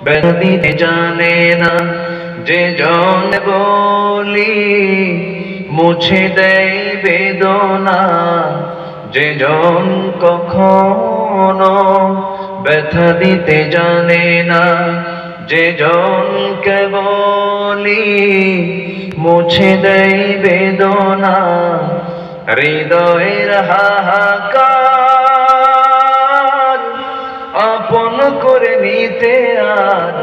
ব্যথা দিতে জানে না যে জন বলি মুছে দেয় বেদনা, যে জন কখনো ব্যথা দিতে জানে না, যে জন কেবলি মুছে দেয় বেদনা, হৃদয়ের হাহাকার আপন করে নিতে আর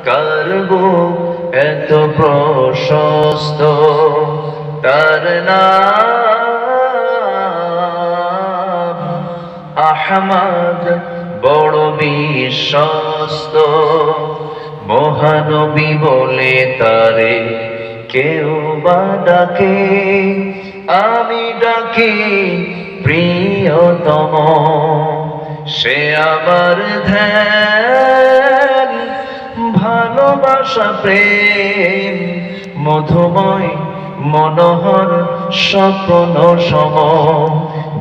কার বুক এত প্রশস্ত, তার নাম আহমদ বড় বিশ্বস্ত। মহানবী বলে তারে কেউ বা ডাকে, আমি ডাকি প্রিয়তম। সে আমার ধ্যান, ভালোবাসা, প্রেম, মধুময় মনোহর স্বপ্ন সম।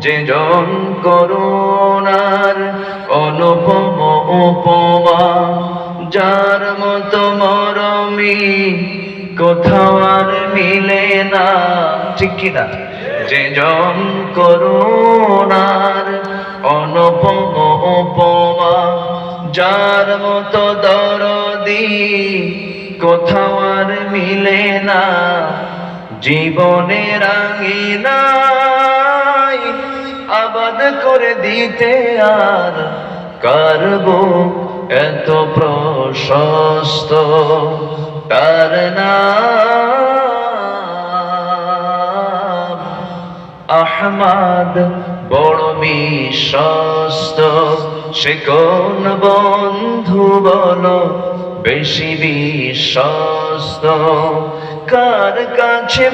যে জন করুণার অনুপম উপমা, যার মতো মরমি কোথাও আর মিলে না, ঠিক কিনা? যে জন করুণার অনুপম উপমা, যার মতো দরদি কোথাও আর মিলে না। জীবনের আঙিনায় আবাদ করে দিতে আর কার বুক এত প্রশস্ত, তার নাম আহমদ বড় বিশ্বস্ত। সে কোন বন্ধু বলো বেশি বিশ্বস্ত, কার কাছে